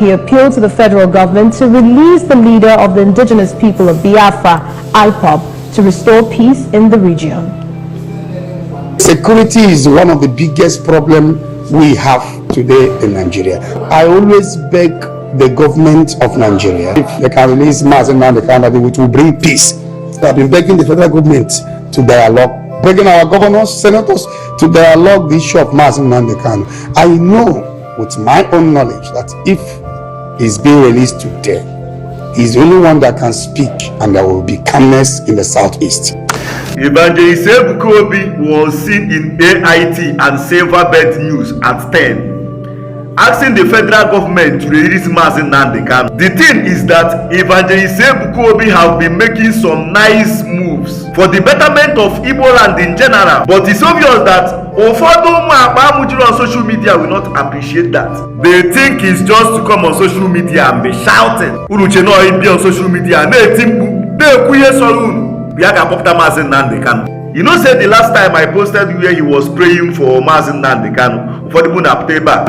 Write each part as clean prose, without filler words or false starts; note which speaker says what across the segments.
Speaker 1: he appealed to the federal government to release the leader of the indigenous people of Biafra, IPOB, to restore peace in the region.
Speaker 2: Security is one of the biggest problems we have today in Nigeria. I always beg the government of Nigeria, if they can release Mazi Nnamdi, which will bring peace. I've been begging the federal government to dialogue, begging our governors, senators to dialogue the issue of Mazi Nnamdi. I know with my own knowledge that if he's being released today, he's the only one that can speak and there will be calmness in the southeast.
Speaker 3: Evang Ebuka was seen in AIT and Silverbird News at 10. Asking the federal government to release Mazi Nnamdi. The thing is that Evang Ebuka have been making some nice moves for the betterment of Igbo land in general, but it's obvious that on social media will not appreciate that. They think it's just to come on social media and be shouting. Unuche no be on social media. You know, say the last time I posted where he was praying for Mazi Nnamdi for the Muna Pteba.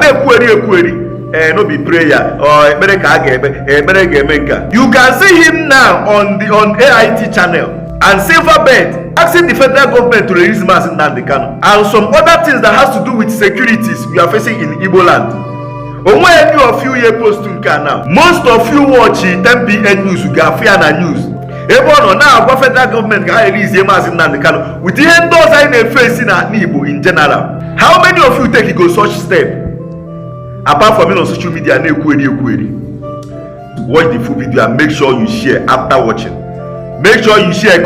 Speaker 3: No be prayer or you can see him now on AIT channel and Silverbird asking the federal government to release Mazi Nnamdi and some other things that has to do with securities we are facing in Igbo land. Any of you here posting now, most of you watch 10 PM news, you get fear and news. Everyone now the federal government can release Mazi Nnamdi with the endorse I facing at Igbo in general. How many of you take it go such step? Apart from on social media, watch the full video and make sure you share after watching. Make sure you share.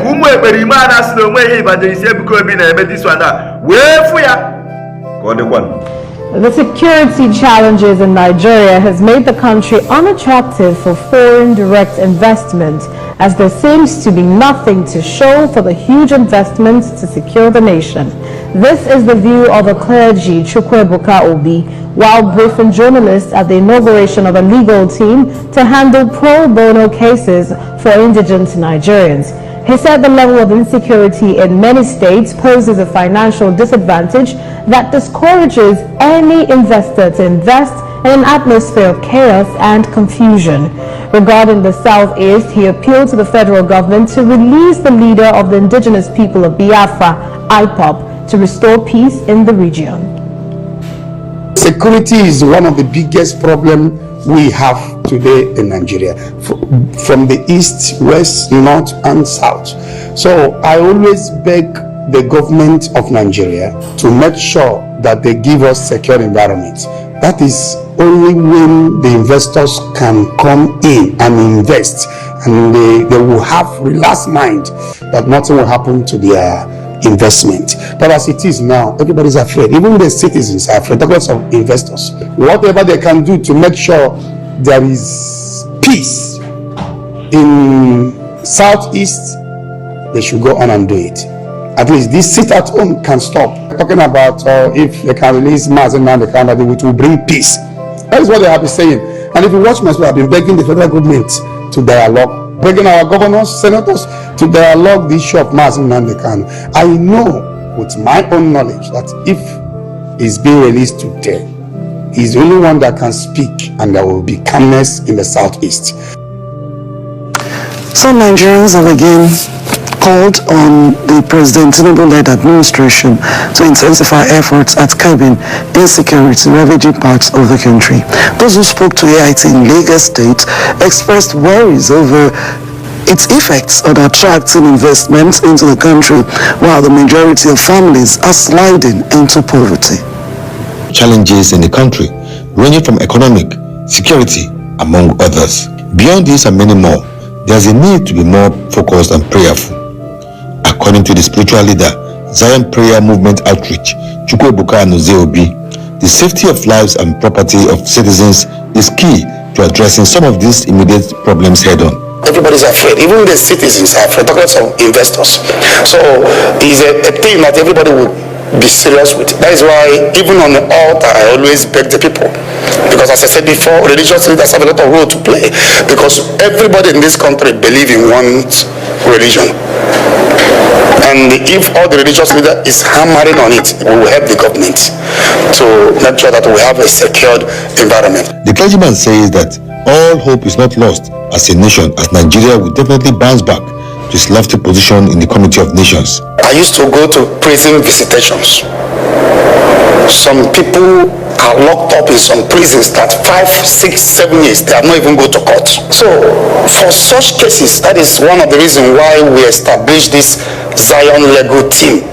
Speaker 1: The security challenges in Nigeria has made the country unattractive for foreign direct investment, as there seems to be nothing to show for the huge investments to secure the nation. This is the view of a clergy, Ebuka Obi, while briefing journalists at the inauguration of a legal team to handle pro bono cases for indigent Nigerians. He said the level of insecurity in many states poses a financial disadvantage that discourages any investor to invest in an atmosphere of chaos and confusion. Regarding the Southeast, he appealed to the federal government to release the leader of the indigenous people of Biafra, IPOB, to restore peace in the region.
Speaker 2: Security is one of the biggest problems we have today in Nigeria, from the east, west, north, and south. So I always beg the government of Nigeria to make sure that they give us secure environment. That is only when the investors can come in and invest, and they will have relaxed mind that nothing will happen to their investment. But as it is now, everybody's afraid. Even the citizens are afraid because of investors. Whatever they can do to make sure there is peace in southeast, they should go on and do it. At least this sit at home can stop. Talking about if they can release Mazi Nnamdi, which will bring peace. That is what they have been saying. And if you watch my show, I've been begging the federal government to dialogue, begging our governors, senators to dialogue the issue of Mazi Nnamdi. I know with my own knowledge that if he's being released today, he's the only one that can speak and there will be calmness in the southeast.
Speaker 4: Some Nigerians have again called on the President Tinubu-led administration to intensify efforts at curbing insecurity ravaging parts of the country. Those who spoke to AIT in Lagos State expressed worries over its effects on attracting investments into the country, while the majority of families are sliding into poverty.
Speaker 5: Challenges in the country, ranging from economic, security, among others. Beyond this and many more, there's a need to be more focused and prayerful. According to the spiritual leader, Zion Prayer Movement Outreach, Ebuka, the safety of lives and property of citizens is key to addressing some of these immediate problems head-on.
Speaker 2: Everybody's afraid. Even the citizens are afraid. Talking about investors. So it's a thing that everybody would be serious with. That is why even on the altar I always beg the people, because as I said before, religious leaders have a lot of role to play, because everybody in this country believes in one religion. And if all the religious leader is hammering on it, we will help the government to make sure that we have a secured environment.
Speaker 5: The clergyman says that all hope is not lost as a nation, as Nigeria will definitely bounce back to its lofty position in the community of nations.
Speaker 2: I used to go to prison visitations. Some people are locked up in some prisons that 5, 6, 7 years, they have not even go to court. So for such cases, that is one of the reasons why we established this Zion Lego team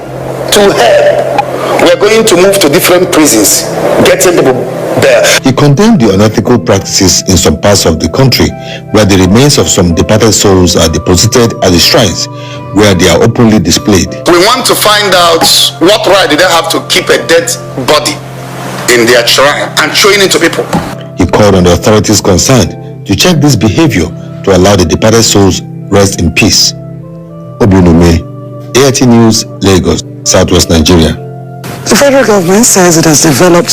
Speaker 2: to help. We are going to move to different prisons, getting people there.
Speaker 5: He condemned the unethical practices in some parts of the country where the remains of some departed souls are deposited at the shrines where they are openly displayed.
Speaker 2: We want to find out what right do they have to keep a dead body in their shrine and showing it to people.
Speaker 5: He called on the authorities concerned to check this behavior to allow the departed souls rest in peace. Obunume, AIT News, Lagos, Southwest Nigeria.
Speaker 4: The federal government says it has developed